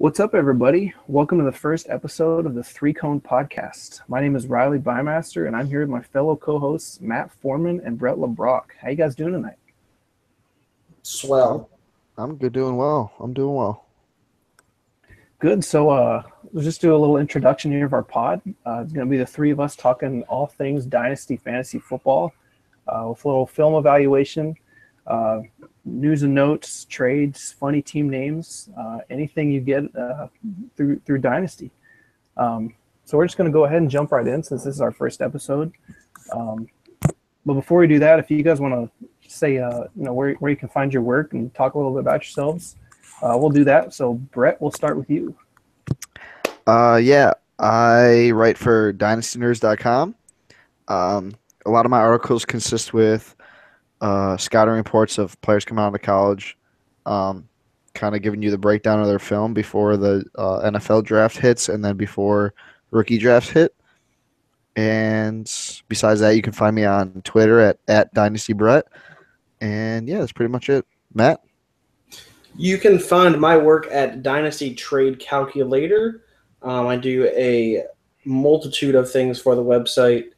What's up, everybody? Welcome to the first episode of the Three Cone Podcast. My name is Riley Bymaster, and I'm here with my fellow co-hosts Matt Foreman and Brett LeBrock. How you guys doing tonight? Swell. I'm good, doing well. I'm doing well. Good. So, we'll just do a little introduction here of our pod. It's going to be the three of us talking all things Dynasty Fantasy Football, with a little film evaluation, news and notes, trades, funny team names, anything you get through Dynasty. So we're just going to go ahead and jump right in since this is our first episode. But before we do that, if you guys want to say where you can find your work and talk a little bit about yourselves, we'll do that. So Brett, we'll start with you. Yeah, I write for dynastynerd.com. A lot of my articles consist with scouting reports of players coming out of college, kind of giving you the breakdown of their film before the NFL draft hits and then before rookie drafts hit. And besides that, you can find me on Twitter at DynastyBrett. And yeah, that's pretty much it. Matt? You can find my work at Dynasty Trade Calculator. I do a multitude of things for the website,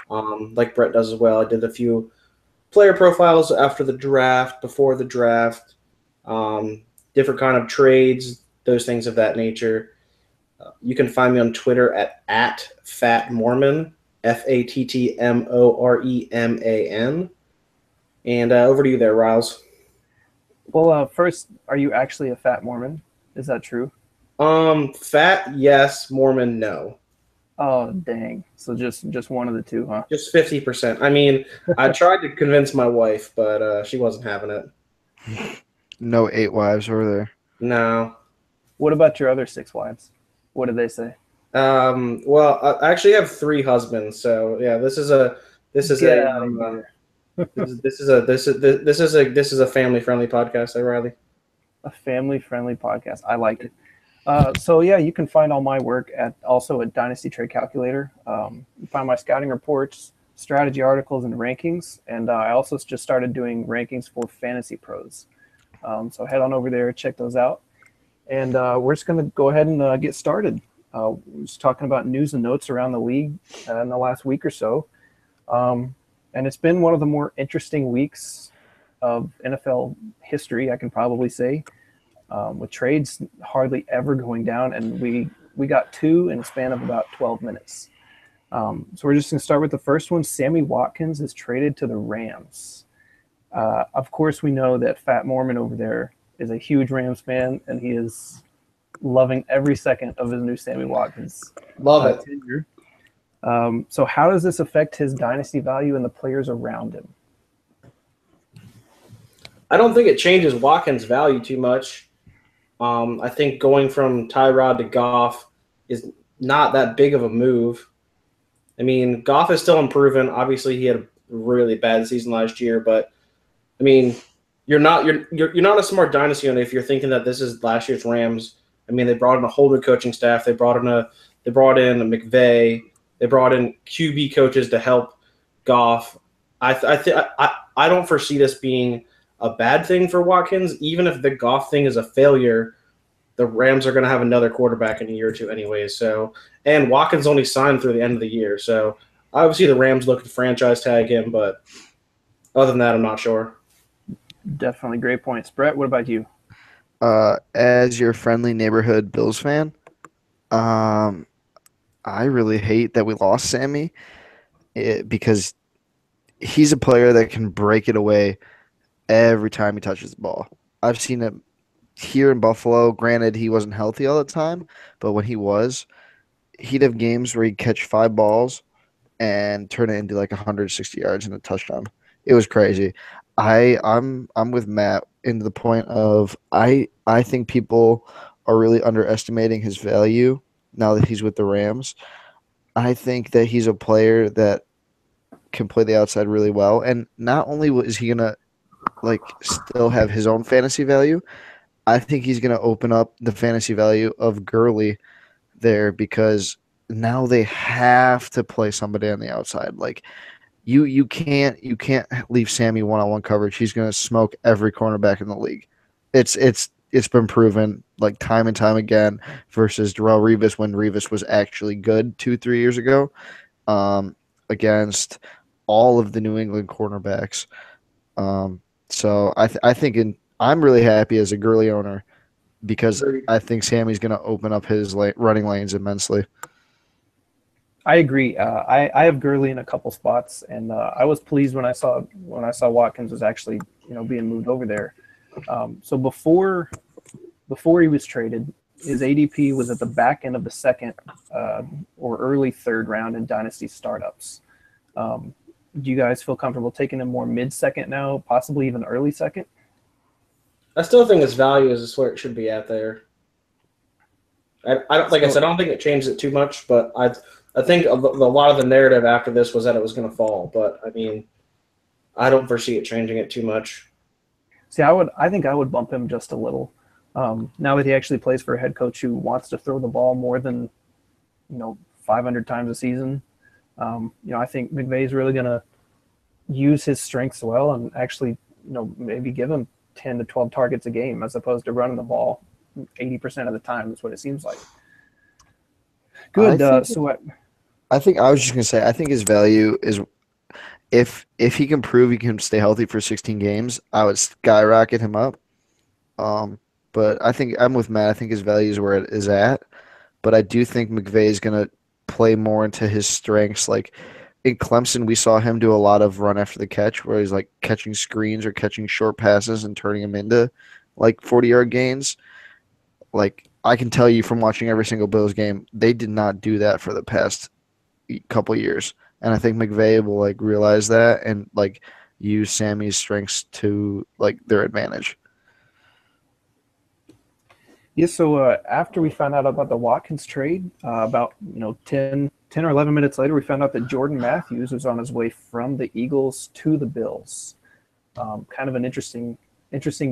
like Brett does as well. I did a few player profiles after the draft, before the draft, different kind of trades, those things of that nature. You can find me on Twitter at @FatMormon, FATTMOREMAN. And over to you there, Riles. Well, first, are you actually a fat Mormon? Is that true? Fat, yes. Mormon, no. Oh, dang. So just one of the two, huh? Just 50%. I mean, I tried to convince my wife, but she wasn't having it. No 8 wives over there. No. What about your other 6 wives? What did they say? Well, I actually have 3 husbands, so yeah, this is a family-friendly podcast, Riley. A family-friendly podcast. I like it. So yeah, you can find all my work also at Dynasty Trade Calculator. You can find my scouting reports, strategy articles, and rankings. And I also just started doing rankings for Fantasy Pros. So head on over there, check those out. And we're just going to go ahead and get started. We're just talking about news and notes around the league in the last week or so. And it's been one of the more interesting weeks of NFL history, I can probably say, with trades hardly ever going down. And we got 2 in a span of about 12 minutes. So we're just going to start with the first one. Sammy Watkins is traded to the Rams. Of course, we know that Fat Mormon over there is a huge Rams fan, and he is loving every second of his new Sammy Watkins. Love it. Tenure. So how does this affect his dynasty value and the players around him? I don't think it changes Watkins' value too much. I think going from Tyrod to Goff is not that big of a move. I mean, Goff is still improving. Obviously, he had a really bad season last year, but I mean, you're not a smart dynasty owner if you're thinking that this is last year's Rams. I mean, they brought in a whole new coaching staff. They brought in a McVay. They brought in QB coaches to help Goff. I don't foresee this being a bad thing for Watkins. Even if the Goff thing is a failure, the Rams are going to have another quarterback in a year or two anyways. So, and Watkins only signed through the end of the year. So obviously the Rams look to franchise tag him, but other than that, I'm not sure. Definitely great points. Brett, what about you? As your friendly neighborhood Bills fan, I really hate that we lost Sammy because he's a player that can break it away every time he touches the ball. I've seen it here in Buffalo. Granted, he wasn't healthy all the time, but when he was, he'd have games where he'd catch 5 balls and turn it into like 160 yards and a touchdown. It was crazy. I'm with Matt into the point of I think people are really underestimating his value now that he's with the Rams. I think that he's a player that can play the outside really well, and not only is he gonna still have his own fantasy value, I think he's gonna open up the fantasy value of Gurley there because now they have to play somebody on the outside. Like you can't leave Sammy one-on-one coverage. He's gonna smoke every cornerback in the league. It's it's been proven like time and time again versus Darrelle Revis when Revis was actually good 2-3 years ago, against all of the New England cornerbacks. So I think I'm really happy as a Gurley owner because I think Sammy's going to open up his running lanes immensely. I agree. I have Gurley in a couple spots, and I was pleased when I saw Watkins was actually being moved over there. So before he was traded, his ADP was at the back end of the second or early third round in dynasty startups. Do you guys feel comfortable taking him more mid-second now, possibly even early second? I still think his value is where it should be at there. I don't like I said, I don't think it changed it too much, but I think a lot of the narrative after this was that it was going to fall. But I mean, I don't foresee it changing it too much. See, I think I would bump him just a little. Now that he actually plays for a head coach who wants to throw the ball more than 500 times a season, I think McVay is really going to use his strengths well and actually maybe give him 10 to 12 targets a game as opposed to running the ball 80% of the time. That's what it seems like. Good. I was just gonna say I think his value is if he can prove he can stay healthy for 16 games, I would skyrocket him up. But I think I'm with Matt. I think his value is where it is at. But I do think McVay is gonna play more into his strengths. Like in Clemson, we saw him do a lot of run after the catch, where he's like catching screens or catching short passes and turning them into like 40-yard gains. Like I can tell you from watching every single Bills game, they did not do that for the past couple years. And I think McVay will like realize that and like use Sammy's strengths to like their advantage. Yeah, so after we found out about the Watkins trade, about 10 or 11 minutes later, we found out that Jordan Matthews was on his way from the Eagles to the Bills. Kind of an interesting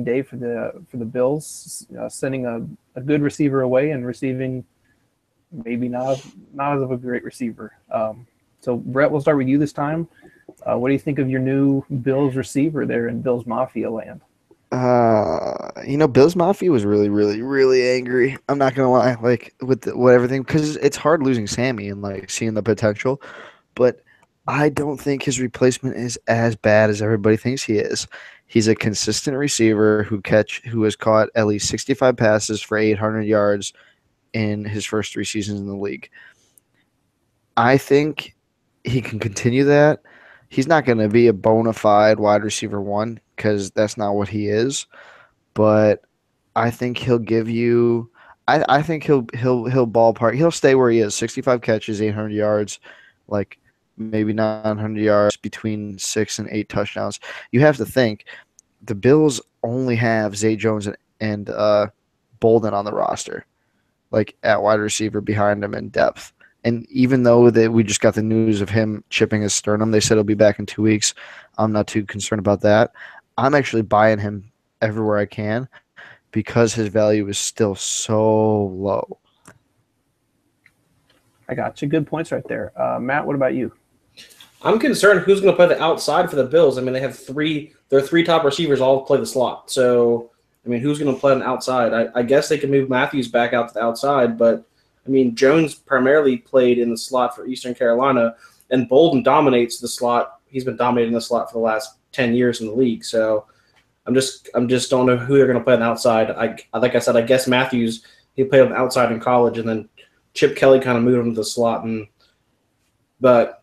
day for the Bills, sending a good receiver away and receiving maybe not as of a great receiver. So Brett, we'll start with you this time. What do you think of your new Bills receiver there in Bills Mafia land? Bills Mafia was really, really, really angry. I'm not gonna lie, like with everything, because it's hard losing Sammy and like seeing the potential, but I don't think his replacement is as bad as everybody thinks he is. He's a consistent receiver who has caught at least 65 passes for 800 yards in his first 3 seasons in the league. I think he can continue that. He's not going to be a bona fide wide receiver 1 because that's not what he is. But I think he'll give you. I think he'll ballpark. He'll stay where he is. 65 catches, 800 yards, like maybe 900 yards, between 6 and 8 touchdowns. You have to think the Bills only have Zay Jones and Bolden on the roster, like at wide receiver behind him in depth. And even though we just got the news of him chipping his sternum, they said he'll be back in 2 weeks. I'm not too concerned about that. I'm actually buying him everywhere I can because his value is still so low. I got you. Good points right there. Matt, what about you? I'm concerned who's going to play the outside for the Bills. I mean, they have their 3 top receivers all play the slot. So, I mean, who's going to play on the outside? I guess they can move Matthews back out to the outside, but I mean, Jones primarily played in the slot for Eastern Carolina, and Bolden dominates the slot. He's been dominating the slot for the last 10 years in the league. So I'm just don't know who they're going to play on the outside. Like I said, I guess Matthews, he played on the outside in college, and then Chip Kelly kind of moved him to the slot. But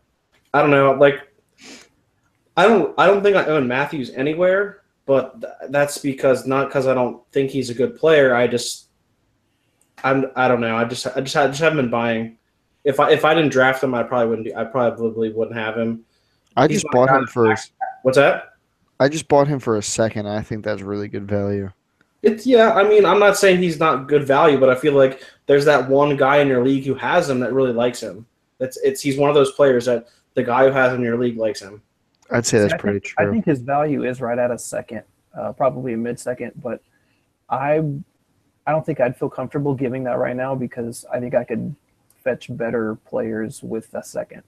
I don't know. Like I don't think I own Matthews anywhere, but that's not because I don't think he's a good player. I don't know. I just haven't been buying. If I didn't draft him, I probably wouldn't have him. I just bought him for. What's that? I just bought him for a second. I think that's really good value. I mean, I'm not saying he's not good value, but I feel like there's that one guy in your league who has him that really likes him. He's one of those players that the guy who has him in your league likes him. I'd say that's pretty true. I think his value is right at a second, probably a mid-second, but I don't think I'd feel comfortable giving that right now because I think I could fetch better players with a second.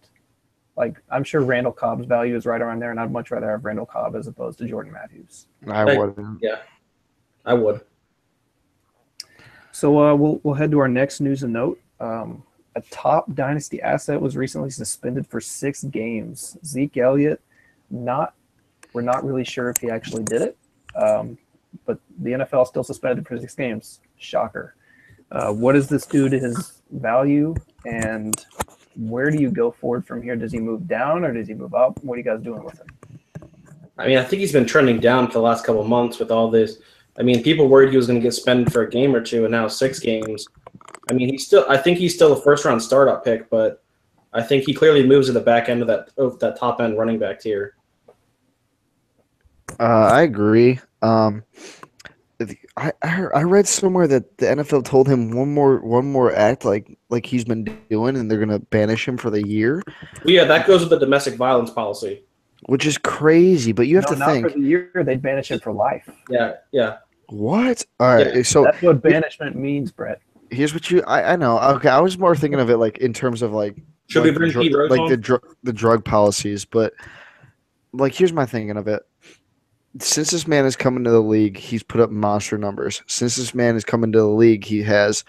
Like, I'm sure Randall Cobb's value is right around there, and I'd much rather have Randall Cobb as opposed to Jordan Matthews. I wouldn't. Yeah, I would. So we'll head to our next news and note. A top dynasty asset was recently suspended for 6 games. Zeke Elliott, not we're not really sure if he actually did it, but the NFL still suspended for 6 games. Shocker. What does this do to his value, and where do you go forward from here? Does he move down or does he move up? What are you guys doing with him? I mean, I think he's been trending down for the last couple of months with all this. I mean, people worried he was going to get suspended for a game or two, and now 6 games. I mean, I think he's still a first-round startup pick, but I think he clearly moves to the back end of that top-end running back tier. I agree. I read somewhere that the NFL told him one more act like he's been doing, and they're gonna banish him for the year. Well, yeah, that goes with the domestic violence policy, which is crazy. But you have to not think. For the year, they'd banish him for life. Yeah. What? All right. Yeah. So that's what banishment means, Brett. Here's what I know. Okay, I was more thinking of it like in terms of like should we bring Pete Rose like the drug policies, but like here's my thinking of it. Since this man has come into the league, he's put up monster numbers. Since this man has come into the league, he has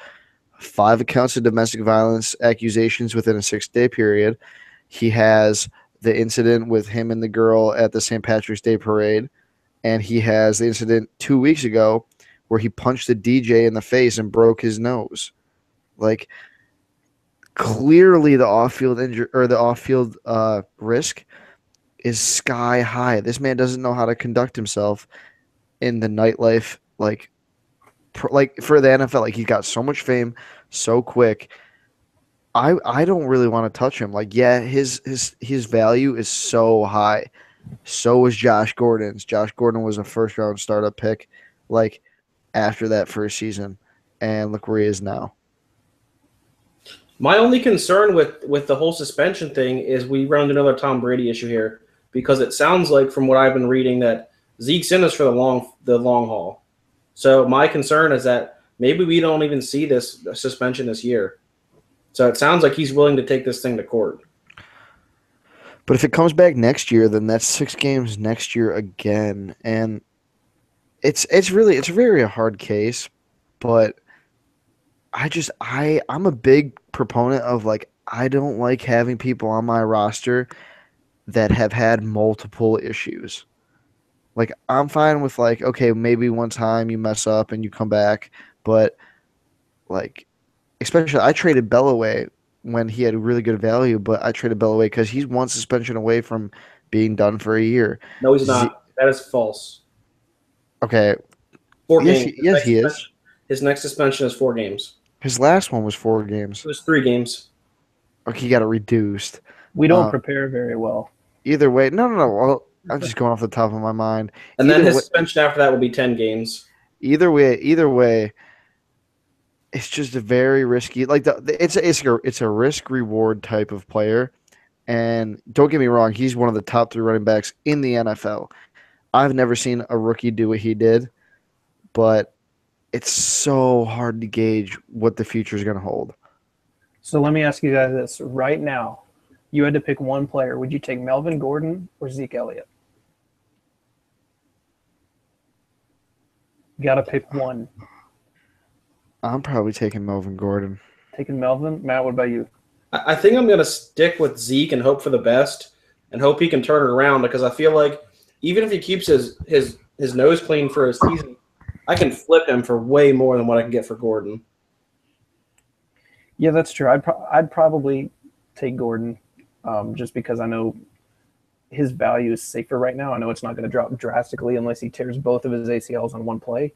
5 accounts of domestic violence accusations within a 6-day period. He has the incident with him and the girl at the St. Patrick's Day parade, and he has the incident 2 weeks ago where he punched the DJ in the face and broke his nose. Like, clearly the off-field injury or the off-field risk is sky high. This man doesn't know how to conduct himself in the nightlife, like for the NFL. Like, he's got so much fame so quick. I don't really want to touch him. Like, yeah, his value is so high. So was Josh Gordon's. Josh Gordon was a first-round startup pick, like, after that first season, and look where he is now. My only concern with the whole suspension thing is we run into another Tom Brady issue here, because it sounds like from what I've been reading that Zeke's in us for the long haul. So my concern is that maybe we don't even see this suspension this year. So it sounds like he's willing to take this thing to court. But if it comes back next year, then that's 6 games next year again, and it's a very hard case. But I'm a big proponent of, like, I don't like having people on my roster that have had multiple issues. Like, I'm fine with, like, okay, maybe one time you mess up and you come back, but, like, especially I traded Bell away when he had really good value, but I traded Bell away because he's one suspension away from being done for a year. No, he's not. That is false. Okay. 4 games. Yes, he is. His next suspension is 4 games. His last one was 4 games. It was 3 games. Okay, he got it reduced. We don't prepare very well. Either way, no. Well, I'm just going off the top of my mind. And then his suspension after that will be 10 games. Either way, it's just a very risky. Like, it's a risk reward type of player. And don't get me wrong, he's one of the top 3 running backs in the NFL. I've never seen a rookie do what he did, but it's so hard to gauge what the future is going to hold. So let me ask you guys this right now. You had to pick one player. Would you take Melvin Gordon or Zeke Elliott? You got to pick one. I'm probably taking Melvin Gordon. Taking Melvin? Matt, what about you? I think I'm going to stick with Zeke and hope for the best and hope he can turn it around, because I feel like even if he keeps his nose clean for a season, I can flip him for way more than what I can get for Gordon. Yeah, that's true. I'd probably take Gordon just because I know his value is safer right now. I know it's not going to drop drastically unless he tears both of his ACLs on one play.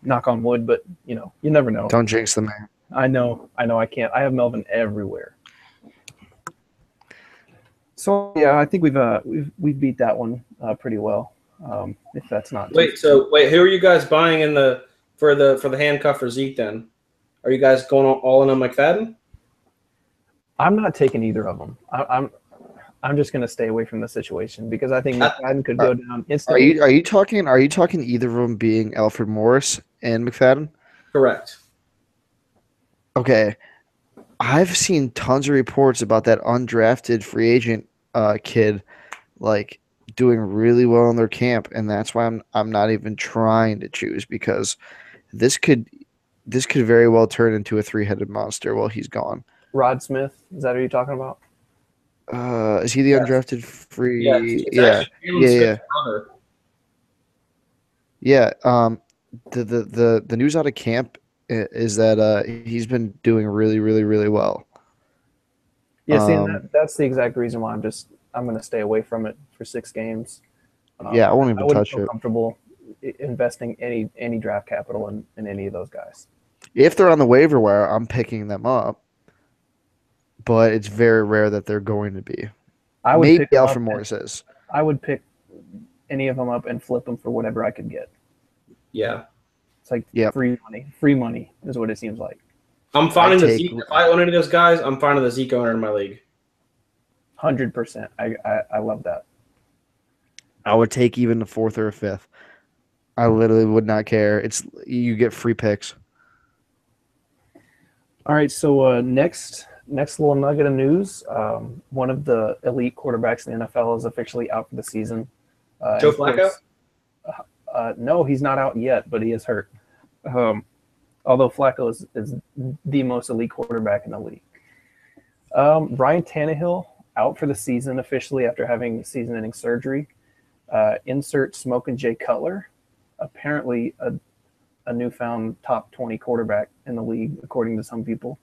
Knock on wood, but you never know. Don't jinx the man. I know. I can't. I have Melvin everywhere. So yeah, I think we've beat that one pretty well. If that's not wait, who are you guys buying for the handcuff for Zeke then? Are you guys going all in on McFadden? I'm not taking either of them. I'm just going to stay away from the situation because I think McFadden could go down instantly. Are you talking either of them being Alfred Morris and McFadden? Correct. Okay. I've seen tons of reports about that undrafted free agent kid like doing really well in their camp, and that's why I'm not even trying to choose, because this could this could very well turn into a three-headed monster while he's gone. Rod Smith, is that who you're talking about? Is he the Yes. undrafted Yeah, free? it's Yeah, actually Jalen yeah, yeah, Smith's brother. yeah. The news out of camp is that he's been doing really, really, really well. Yeah, see, and that's the exact reason why I'm going to stay away from it for 6 games. Yeah, I won't I even wouldn't touch feel it. comfortable investing any draft capital in any of those guys. If they're on the waiver wire, I'm picking them up, but it's very rare that they're going to be. I would Maybe pick them up. Alfred Morris is. I would pick any of them up and flip them for whatever I could get. Yeah. It's like Yep. free money. Free money is what it seems like. I'm finding the take- Zeke. If I own any of those guys, I'm finding the Zeke owner in my league. 100%. I love that. I would take even the fourth or a fifth. I literally would not care. You get free picks. All right, so next little nugget of news. One of the elite quarterbacks in the NFL is officially out for the season. Joe and of course, Flacco? no, he's not out yet, but he is hurt. Although Flacco is the most elite quarterback in the league. Ryan Tannehill out for the season officially after having season-ending surgery. Insert Smokin' Jay Cutler, apparently a newfound top 20 quarterback in the league, according to some people.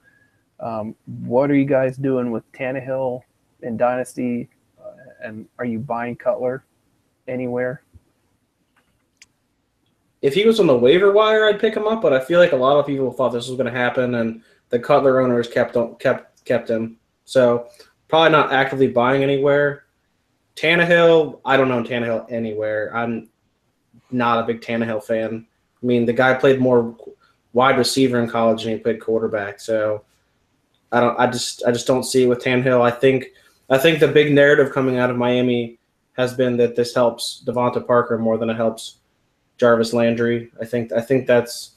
What are you guys doing with Tannehill in Dynasty? And are you buying Cutler anywhere? If he was on the waiver wire, I'd pick him up, but I feel like a lot of people thought this was going to happen, and the Cutler owners kept him. So probably not actively buying anywhere. Tannehill, I don't know Tannehill anywhere. I'm not a big Tannehill fan. I mean, the guy played more wide receiver in college than he played quarterback. So I just don't see it with Tannehill. I think the big narrative coming out of Miami has been that this helps Devonta Parker more than it helps Jarvis Landry. I think that's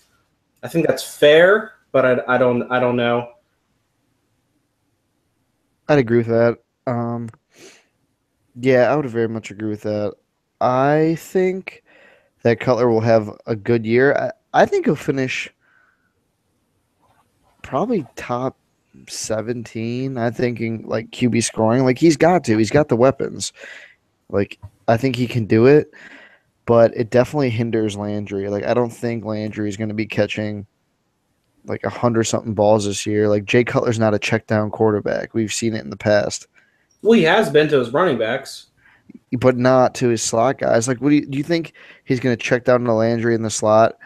fair, but I don't know. I'd agree with that. Yeah, I would very much agree with that. I think that Cutler will have a good year. I think he'll finish probably top 17. I think in like QB scoring. Like he's got to. He's got the weapons. Like I think he can do it, but it definitely hinders Landry. Like I don't think Landry is going to be catching like 100-something balls this year. Like Jay Cutler's not a check down quarterback. We've seen it in the past. Well, he has been to his running backs. But not to his slot guys. Like, do you think he's going to check down to Landry in the slot,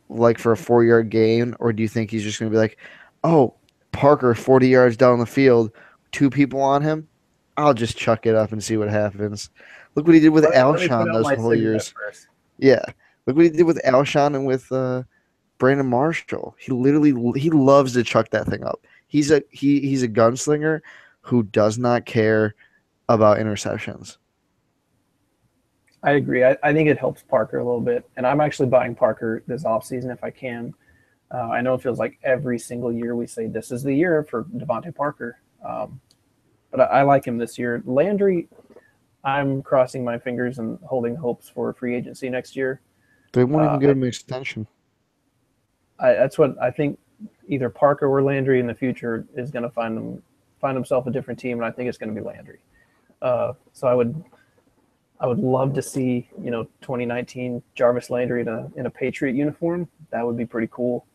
like for a 4-yard gain, or do you think he's just going to be like, "Oh, Parker, 40 yards down the field, 2 people on him, I'll just chuck it up and see what happens." Look what he did with Let me put Alshon out those my whole cigarette years. first. Yeah, look what he did with Alshon and with Brandon Marshall. He loves to chuck that thing up. He's a gunslinger who does not care about interceptions. I agree. I think it helps Parker a little bit, and I'm actually buying Parker this offseason if I can. I know it feels like every single year we say this is the year for Devontae Parker, but I like him this year. Landry, I'm crossing my fingers and holding hopes for free agency next year. They won't even give him an extension. That's what I think. Either Parker or Landry in the future is going to find himself a different team, and I think it's going to be Landry. So I would love to see 2019 Jarvis Landry in a Patriot uniform. That would be pretty cool.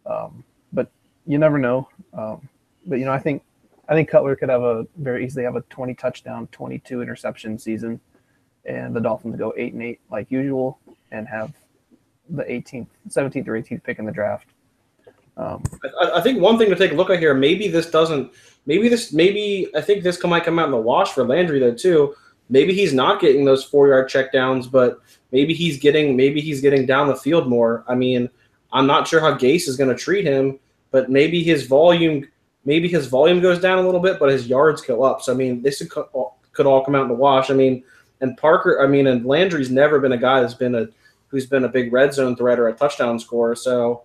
But you never know. But I think Cutler could very easily have a 20 touchdown, 22 interception season, and the Dolphins go 8-8 like usual and have the 17th or 18th pick in the draft. I think one thing to take a look at here, maybe I think this might come out in the wash for Landry though too. Maybe he's not getting those 4-yard checkdowns, but maybe he's getting down the field more. I mean, I'm not sure how Gase is going to treat him, but maybe his volume goes down a little bit, but his yards go up. So I mean, this could all come out in the wash. I mean, and Landry's never been a guy who's been a big red zone threat or a touchdown scorer. So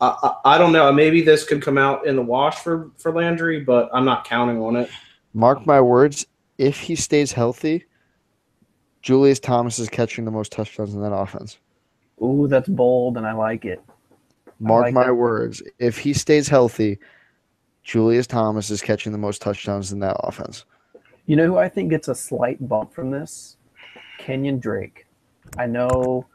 I don't know. Maybe this could come out in the wash for Landry, but I'm not counting on it. Mark my words. If he stays healthy, Julius Thomas is catching the most touchdowns in that offense. Ooh, that's bold, and I like it. Mark like my that. words. If he stays healthy, Julius Thomas is catching the most touchdowns in that offense. You know who I think gets a slight bump from this? Kenyon Drake. I know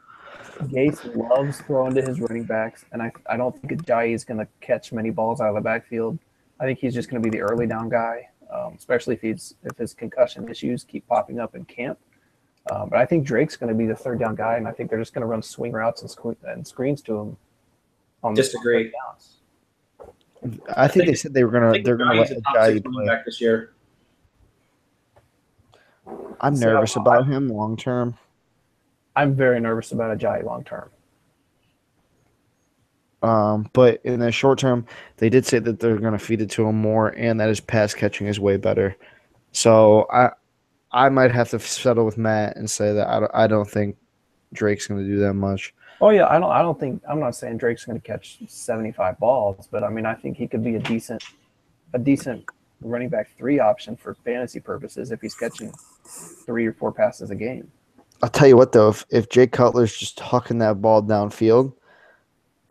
Gase loves throwing to his running backs, and I don't think Ajayi is going to catch many balls out of the backfield. I think he's just going to be the early down guy, especially if his concussion issues keep popping up in camp. But I think Drake's going to be the third down guy, and I think they're just going to run swing routes and screens to him on third Disagree. downs. I think they said they're I think gonna let Ajayi's a top 6 Ajayi running play. back this year. I'm So, nervous about him long term. I'm very nervous about Ajayi long term. But in the short term, they did say that they're gonna feed it to him more, and that his pass catching is way better. So I might have to settle with Matt and say that I don't think Drake's gonna do that much. Oh yeah, I don't think I'm not saying Drake's going to catch 75 balls, but I mean I think he could be a decent running back 3 option for fantasy purposes if he's catching 3 or 4 passes a game. I'll tell you what though, if Jake Cutler's just hucking that ball downfield,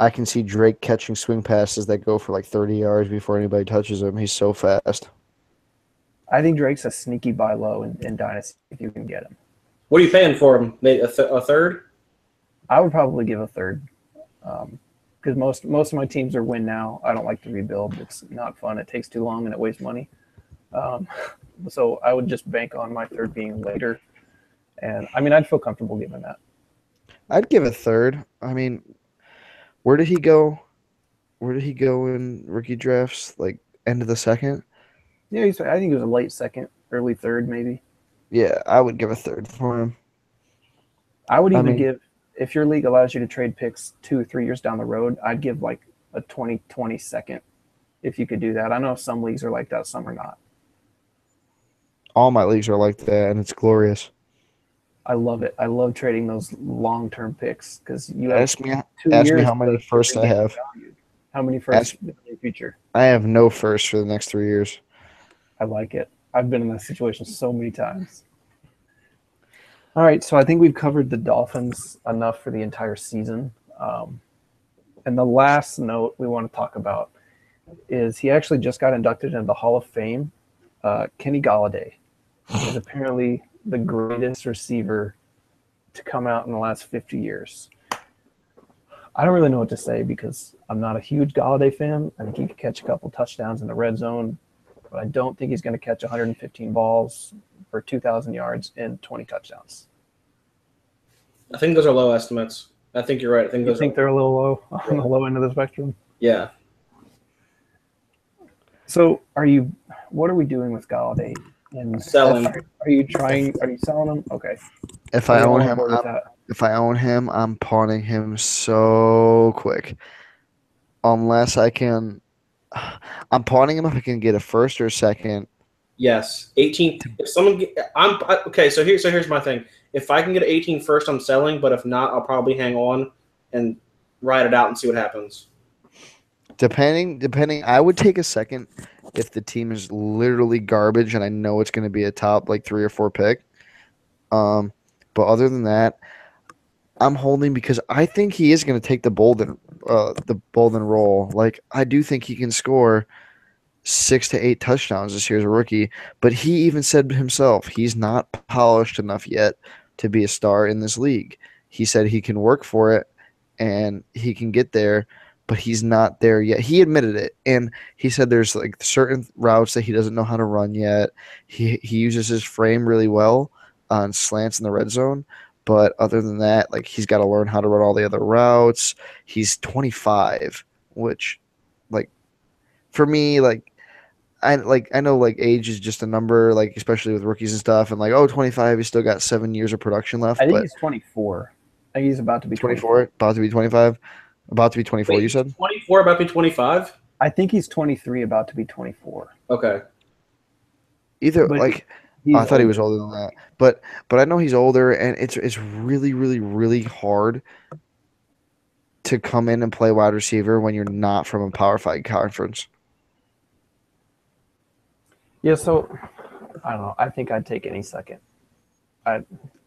I can see Drake catching swing passes that go for like 30 yards before anybody touches him. He's so fast. I think Drake's a sneaky buy low in Dynasty if you can get him. What are you paying for him? Maybe a third? I would probably give a third because most of my teams are win now. I don't like to rebuild. It's not fun. It takes too long and it wastes money. So I would just bank on my third being later. And I mean, I'd feel comfortable giving that. I'd give a third. I mean, where did he go? Where did he go in rookie drafts? Like end of the second? Yeah, I think it was a late second, early third, maybe. Yeah, I would give a third for him. I would even mean- give, if your league allows you to trade picks 2 or 3 years down the road, I'd give like a 2020 second if you could do that. I know some leagues are like that, some are not. All my leagues are like that, and it's glorious. I love it. I love trading those long-term picks because you have Ask me 2 ask me years how many to firsts I regain have. value. How many firsts in the future? I have no first for the next 3 years. I like it. I've been in that situation so many times. All right, so I think we've covered the Dolphins enough for the entire season. And the last note we want to talk about is he actually just got inducted into the Hall of Fame. Kenny Galladay is apparently the greatest receiver to come out in the last 50 years. I don't really know what to say because I'm not a huge Galladay fan. I think he could catch a couple touchdowns in the red zone, but I don't think he's going to catch 115 balls for 2,000 yards and 20 touchdowns. I think those are low estimates. I think you're right. I think You those think they're a little low on the low end of the spectrum? Yeah. So what are we doing with Galladay? And Selling. Are you selling him? Okay. If Are I you own all on him, board with that? if I own him, I'm pawning him so quick. Unless I can, I'm pawning him if I can get a first or a second. Yes. 18. If someone okay, so here's my thing. If I can get an 18 first, I'm selling, but if not, I'll probably hang on and ride it out and see what happens. Depending, I would take a second if the team is literally garbage and I know it's going to be a top like 3 or 4 pick. But other than that, I'm holding because I think he is going to take the Bolden role. Like I do think he can score 6 to 8 touchdowns this year as a rookie. But he even said himself he's not polished enough yet to be a star in this league. He said he can work for it and he can get there, but he's not there yet. He admitted it, and he said there's like certain routes that he doesn't know how to run yet. He uses his frame really well on slants in the red zone. But other than that, like he's got to learn how to run all the other routes. He's 25, which, like, for me, I know like age is just a number, like especially with rookies and stuff, and like 25, he's still got 7 years of production left. I think but he's 24. I think he's about to be 24, about to be 25, about to be 24. Wait, You said 24, about to be 25? I think he's 23, about to be 24. Okay. either But like. I thought he was older than that, but I know he's older, and it's really, really, really hard to come in and play wide receiver when you're not from a Power 5 conference. Yeah, so I don't know. I think I'd take any second. I'm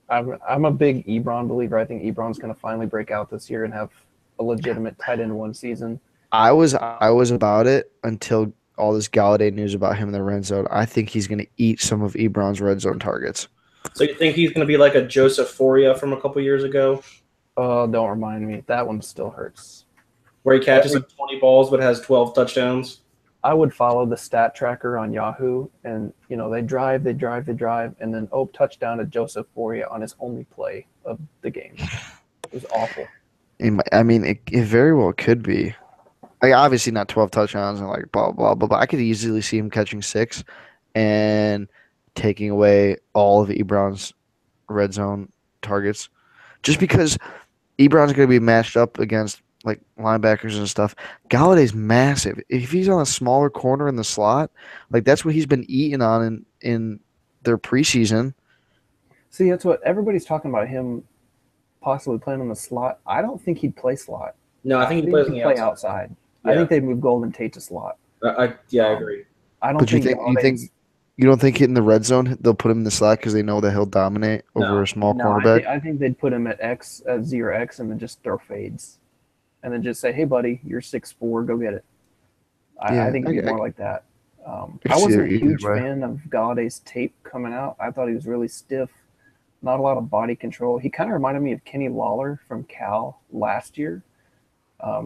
a big Ebron believer. I think Ebron's going to finally break out this year and have a legitimate tight end one season. I was about it until all this Galladay news about him in the red zone. I think he's going to eat some of Ebron's red zone targets. So you think he's going to be like a Joseph Foria from a couple years ago, Oh, don't remind me. That one still hurts. where he catches like 20 balls but has 12 touchdowns? I would follow the stat tracker on Yahoo, and they drive, and then touchdown to Joseph Foria on his only play of the game. It was awful. I mean, it very well could be. Like, obviously not 12 touchdowns and like blah blah blah, but I could easily see him catching 6 and taking away all of Ebron's red zone targets, just because Ebron's going to be matched up against like linebackers and stuff. Galladay's massive. If he's on a smaller corner in the slot, like that's what he's been eating on in their preseason. See, that's what everybody's talking about, him possibly playing on the slot. I don't think he'd play slot. No, I think he plays on the play outside. Yeah. I think they'd move Golden Tate to slot. I agree. I don't But think you don't think hitting the red zone they'll put him in the slot because they know that he'll dominate over a small cornerback? I think they'd put him at Z or X, and then just throw fades, and then just say, "Hey, buddy, you're 6'4", go get it." I think it'd be more like that. I wasn't a huge fan of Galladay's tape coming out. I thought he was really stiff, not a lot of body control. He kind of reminded me of Kenny Lawler from Cal last year.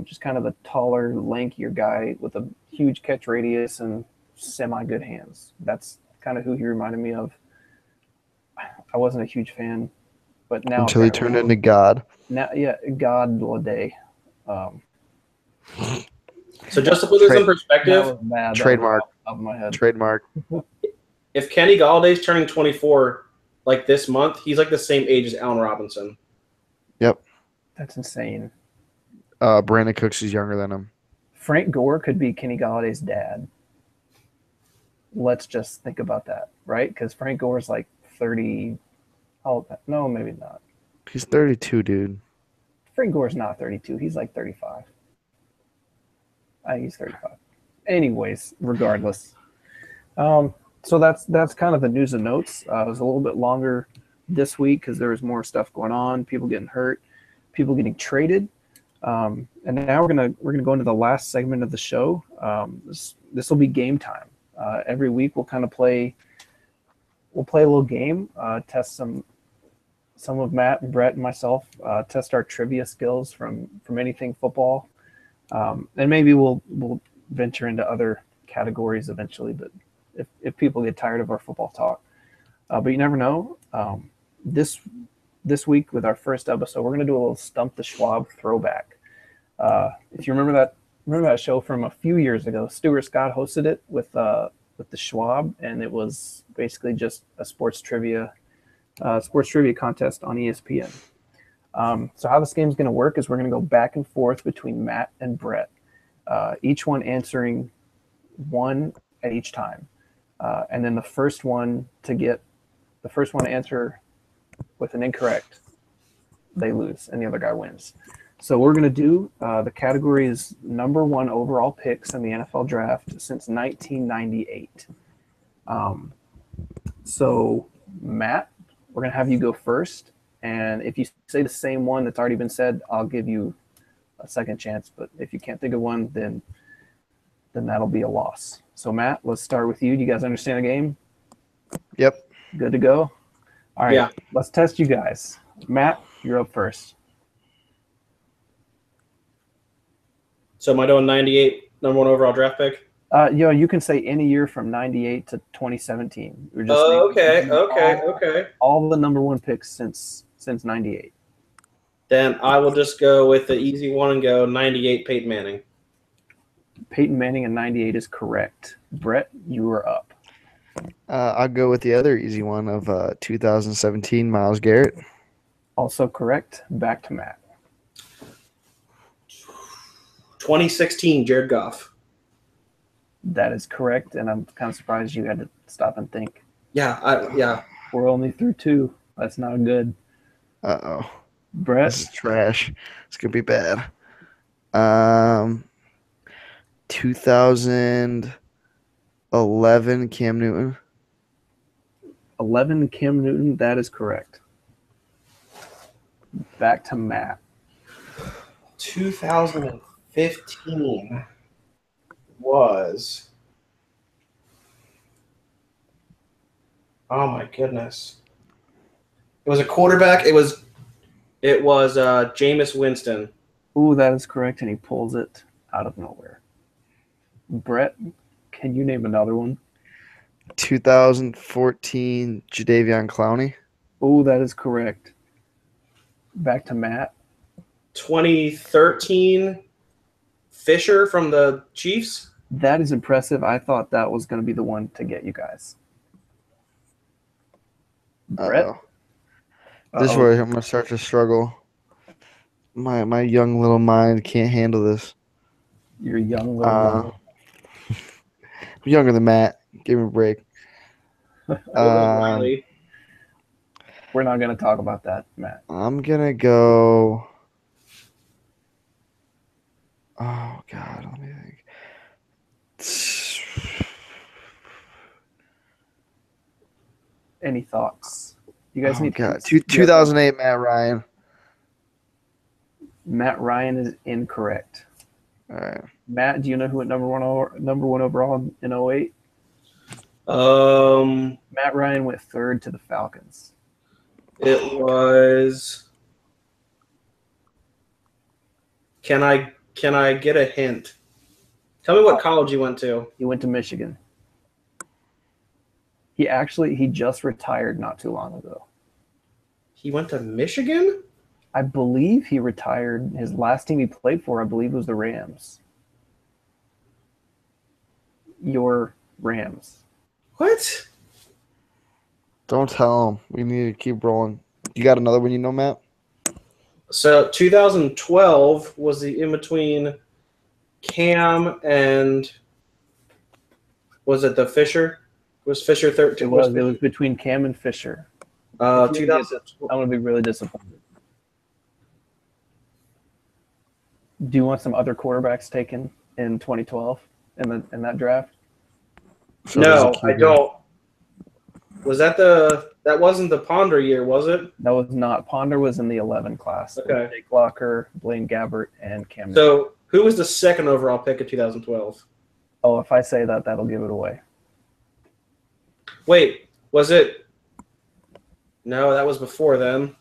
Just kind of a taller, lankier guy with a huge catch radius and semi-good hands. That's kind of who he reminded me of. I wasn't a huge fan, but now until he turned into God. Now, God Lade. So just to put this in perspective, trademark. Of my head. Trademark. If Kenny Galladay's turning 24 like this month, he's like the same age as Allen Robinson. Yep. That's insane. Brandon Cooks is younger than him. Frank Gore could be Kenny Galladay's dad. Let's just think about that, right? Because Frank Gore's like 30. Oh, no, maybe not. He's 32, dude. Frank Gore's not 32. He's like 35. I think he's 35. Anyways, regardless. So that's kind of the news and notes. It was a little bit longer this week because there was more stuff going on, people getting hurt, people getting traded. And now we're gonna go into the last segment of the show. This will be game time. Every week we'll kind of play a little game, test some of Matt and Brett and myself, test our trivia skills from anything football, and maybe we'll venture into other categories eventually. But if people get tired of our football talk, but you never know. This week with our first episode, we're gonna do a little Stump the Schwab throwback. If you remember that show from a few years ago, Stuart Scott hosted it with the Schwab, and it was basically just a sports trivia contest on ESPN. So how this game's going to work is we're going to go back and forth between Matt and Brett, each one answering one at each time, and then the first one to answer with an incorrect, they lose, and the other guy wins. So we're going to do the category is number 1 overall picks in the NFL draft since 1998. So Matt, we're going to have you go first. And if you say the same one that's already been said, I'll give you a second chance. But if you can't think of one, then that'll be a loss. So Matt, let's start with you. Do you guys understand the game? Yep. Good to go? All right. Yeah. Let's test you guys. Matt, you're up first. So am I doing 98, number 1 overall draft pick? You can say any year from 98 to 2017. We're just Okay. all the number 1 picks since 98. Then I will just go with the easy one and go 98 Peyton Manning. Peyton Manning in 98 is correct. Brett, you are up. I'll go with the other easy one of 2017 Myles Garrett. Also correct. Back to Matt. 2016 Jared Goff. That is correct, and I'm kind of surprised you had to stop and think. Yeah. We're only through 2. That's not good. Uh-oh. Brett? This is trash. It's going to be bad. 2011 Cam Newton. 11 Cam Newton, that is correct. Back to Matt. 2015 was. Oh my goodness! It was a quarterback. It was Jameis Winston. Ooh, that is correct, and he pulls it out of nowhere. Brett, can you name another one? 2014 Jadeveon Clowney. Ooh, that is correct. Back to Matt. 2013 Fisher from the Chiefs. That is impressive. I thought that was going to be the one to get you guys. Brett? Uh-oh. This is where I'm going to start to struggle. My young little mind can't handle this. Your young little mind. I'm younger than Matt. Give me a break. Riley. We're not going to talk about that, Matt. I'm going to go. Oh, God. Let me think. Any thoughts? You guys need God. to 2008 Matt Ryan. Matt Ryan is incorrect. All right. Matt, do you know who went number one overall in 08? Matt Ryan went third to the Falcons. It was. Can I get a hint? Tell me what college you went to. He went to Michigan. He just retired not too long ago. He went to Michigan? I believe he retired. His last team he played for, I believe, was the Rams. Your Rams. What? Don't tell him. We need to keep rolling. You got another one you know, Matt? So 2012 was the in between Cam and was it the Fisher? Was Fisher 13? It was between Cam and Fisher. 2000. I'm gonna be really disappointed. Do you want some other quarterbacks taken in 2012 in that draft? So No, I don't. Was that that wasn't the Ponder year, was it? That was not. Ponder was in the 11 class. Okay. Jake Locker, Blaine Gabbert, and Cam. So who was the second overall pick of 2012? Oh, if I say that, that'll give it away. Wait, was it? No, that was before then.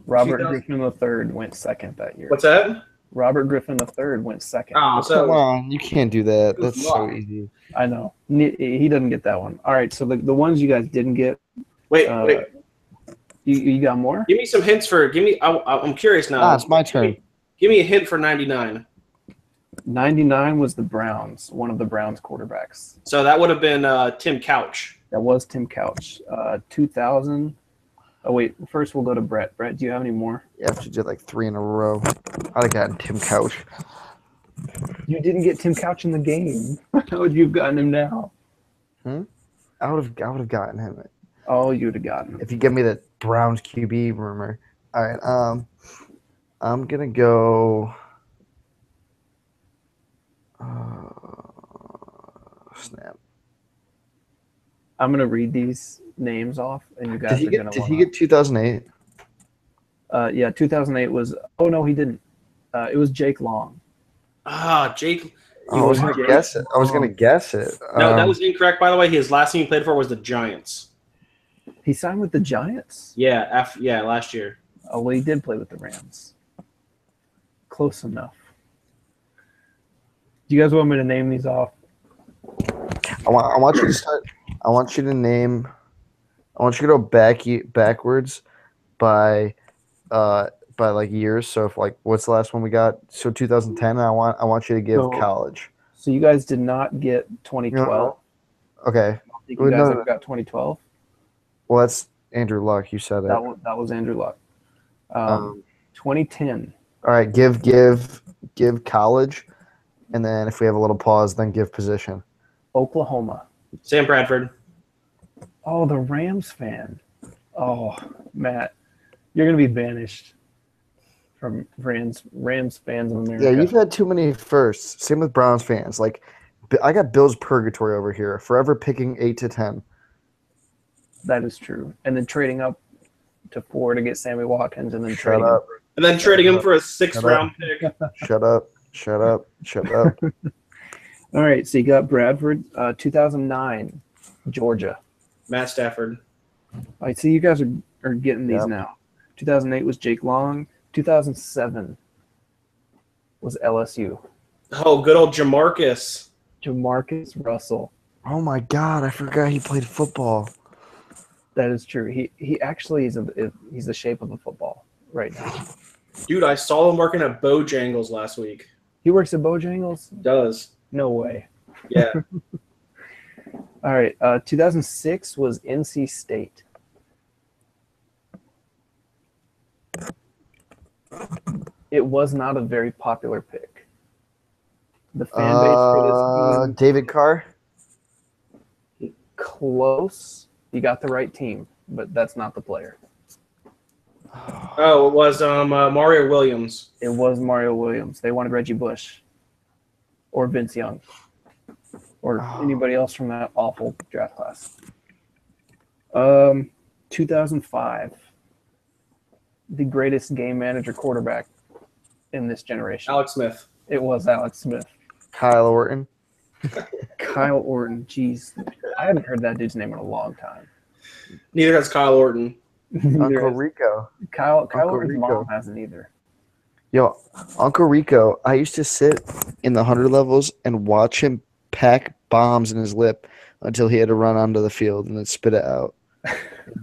Robert Griffin III went second that year. What's that? Robert Griffin III went second. Oh, Come on, you can't do that. That's so luck. easy. I know. He doesn't get that one. All right, so the ones you guys didn't get. Wait. You got more? Give me some hints for. I'm curious now. It's my turn. Give me a hint for 99. 99 was the Browns, one of the Browns quarterbacks. So that would have been Tim Couch. That was Tim Couch. 2000. Oh, wait. First, we'll go to Brett. Brett, do you have any more? After you did like 3 in a row, I'd have gotten Tim Couch. You didn't get Tim Couch in the game. How would you have gotten him now? I would have gotten him. Oh, you would have gotten him. If you give me the Browns QB rumor. All right. I'm gonna go. Snap. I'm gonna read these names off, and you guys Did he get 2008? Yeah, 2008 was. Oh no, he didn't. It was Jake Long. Jake. I was gonna guess it. No, that was incorrect. By the way, his last team he played for was the Giants. He signed with the Giants. Yeah, last year. Oh well, he did play with the Rams. Close enough. Do you guys want me to name these off? I want you to start. I want you to name. I want you to go backwards by like years. So if like what's the last one we got? So 2010. I want you to give college. So you guys did not get 2012. Okay. I don't think you guys ever got 2012. Well, that's Andrew Luck. You said it. That was Andrew Luck. 2010. All right. Give college, and then if we have a little pause, then give position. Oklahoma. Sam Bradford. Oh, the Rams fan. Oh, Matt, you're gonna be banished from Rams fans of America. Yeah, you've had too many firsts. Same with Browns fans. Like, I got Bills purgatory over here. Forever picking 8 to 10. That is true. And then trading up to 4 to get Sammy Watkins, and then Shut up. And then trading him for a Shut sixth-round pick. Shut up. Shut up. Shut up. All right, so you got Bradford, 2009, Georgia. Matt Stafford. I see you guys are getting these Yep. now. 2008 was Jake Long. 2007 was LSU. Oh, good old Jamarcus. Jamarcus Russell. Oh my God! I forgot he played football. That is true. He actually he's the shape of a football right now. Dude, I saw him working at Bojangles last week. He works at Bojangles? Does. No way. Yeah. All right. 2006 was NC State. It was not a very popular pick. The fan base for this team, David Carr. close. You got the right team, but that's not the player. Oh, it was Mario Williams. It was Mario Williams. They wanted Reggie Bush or Vince Young or anybody else from that awful draft class. 2005, the greatest game manager quarterback in this generation. Alex Smith. It was Alex Smith. Kyle Orton. Kyle Orton. Jeez. I haven't heard that dude's name in a long time. Neither has Kyle Orton. Uncle Rico. Kyle Uncle Orton's Rico. mom hasn't either. Yo, Uncle Rico, I used to sit in the 100 levels and watch him pack bombs in his lip until he had to run onto the field and then spit it out.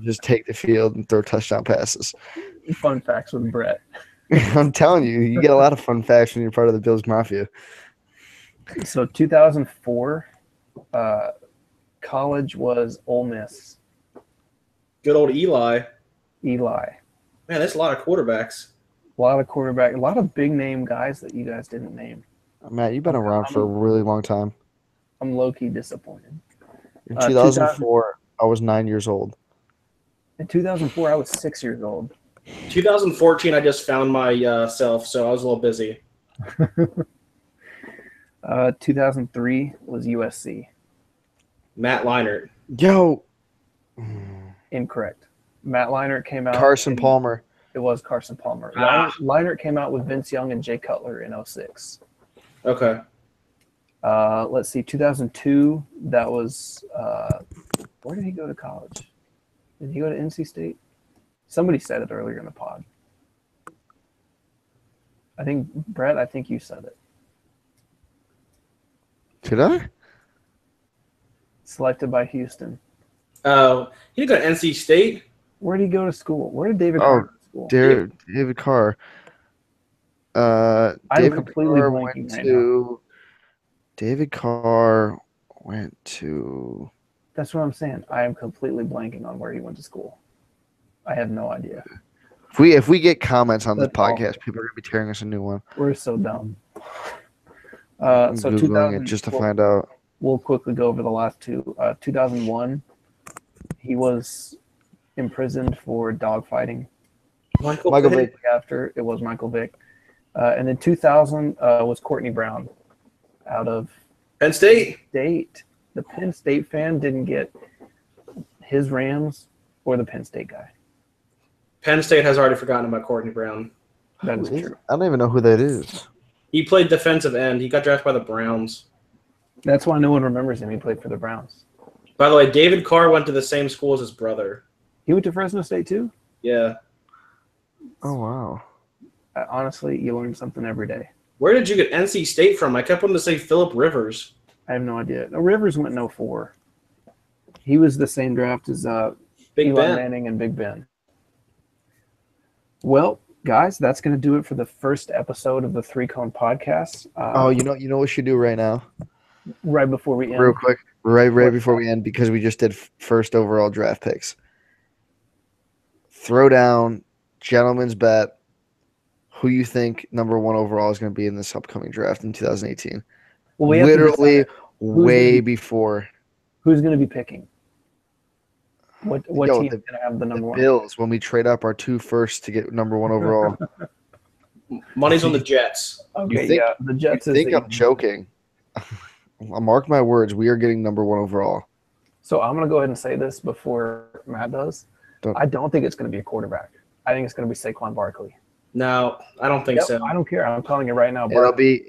Just take the field and throw touchdown passes. Fun facts with Brett. I'm telling you, you get a lot of fun facts when you're part of the Bills Mafia. So 2004, college was Ole Miss. Good old Eli. Eli. Man, that's a lot of quarterbacks. A lot of big name guys that you guys didn't name. Matt, you've been around for a really long time. I'm low-key disappointed. In 2004, I was 9 years old. In 2004, I was 6 years old. 2014, I just found myself, so I was a little busy. 2003 was USC. Matt Leinart. Yo, Incorrect. Matt Leinart came out. Carson Palmer. It was Carson Palmer. Leinart came out with Vince Young and Jay Cutler in 06. Okay. Let's see, 2002, that was where did he go to college? Did he go to NC State? Somebody said it earlier in the pod. Brett, I think you said it. Did I? Selected by Houston. Oh, he didn't go to NC State. Where did he go to school? Where did David Carr go to school? David Carr. completely blanking right now. David Carr went to. That's what I'm saying. I am completely blanking on where he went to school. I have no idea. If we get comments on this That's awful. podcast, people are gonna be tearing us a new one. We're so dumb. I'm So Googling it just to find out. We'll quickly go over the last two. 2001, he was imprisoned for dogfighting. Michael Vick. After it was Michael Vick, and then 2000 was Courtney Brown, out of Penn State. The Penn State fan didn't get his Rams or the Penn State guy. Penn State has already forgotten about Courtney Brown. That is true. I don't even know who that is. He played defensive end. He got drafted by the Browns. That's why no one remembers him. He played for the Browns. By the way, David Carr went to the same school as his brother. He went to Fresno State too? Yeah. Oh wow. Honestly, you learn something every day. Where did you get NC State from? I kept wanting to say Phillip Rivers. I have no idea. No, Rivers went in 04. He was the same draft as Big Eli Ben. Manning and Big Ben. Well, guys, that's going to do it for the first episode of the Three Cone Podcast. You know what we should do right now? Right before we end. Real quick, right before we end, because we just did first overall draft picks. Throw down, gentleman's bet, who you think number one overall is going to be in this upcoming draft in 2018. Well, we have to Literally decide way before. who's going to be picking. What Yo, team is going to have the number one? Bills, when we trade up our 2 firsts to get number one overall. Money's on the Jets. Okay, think- yeah, the Jets I is think the- I'm joking. Mark my words, we are getting number one overall. So I'm going to go ahead and say this before Matt does. Don't- I don't think it's going to be a quarterback. I think it's going to be Saquon Barkley. No, I don't think Yep, so. I don't care. I'm calling it right now. It'll be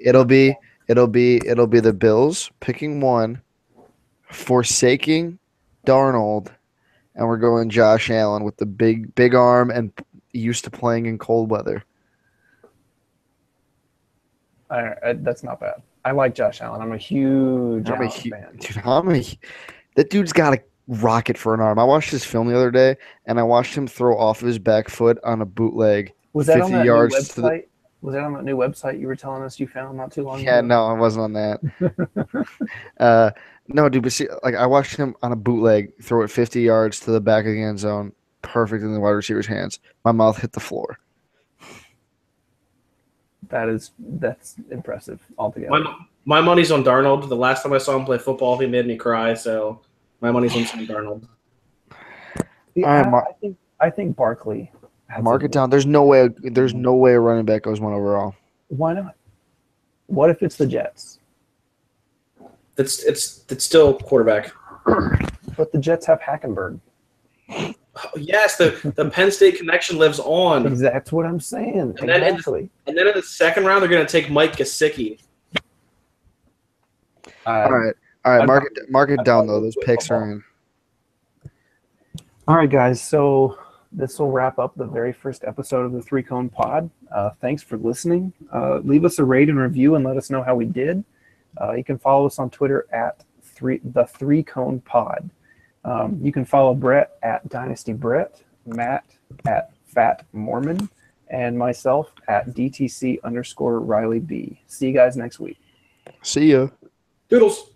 the Bills picking one, forsaking Darnold, and we're going Josh Allen with the big arm and used to playing in cold weather. That's not bad. I like Josh Allen. I'm a huge Allen fan. Dude, that dude's got a rocket for an arm. I watched his film the other day, and I watched him throw off of his back foot on a bootleg. Was that 50 on that new yards website? Was that on that new website you were telling us you found not too long ago? Yeah, no, I wasn't on that. No, dude, but see, like I watched him on a bootleg throw it 50 yards to the back of the end zone, perfect in the wide receiver's hands. My mouth hit the floor. That's impressive altogether. My money's on Darnold. The last time I saw him play football, he made me cry. So my money's on Sam Darnold. Yeah, All right, I think Barkley. Mark it down. There's no way. There's no way a running back goes one overall. Why not? What if it's the Jets? It's still quarterback. But the Jets have Hackenberg. Oh, yes, the Penn State connection lives on. That's what I'm saying. And then in the second round, they're going to take Mike Gesicki. All right. Mark it down though. Those picks are in. All right, guys. So this will wrap up the very first episode of the Three Cone Pod. Thanks for listening. Leave us a rate and review and let us know how we did. You can follow us on Twitter at the Three Cone Pod. You can follow Brett at Dynasty Brett, Matt at Fat Mormon, and myself at DTC_Riley B. See you guys next week. See ya. Doodles.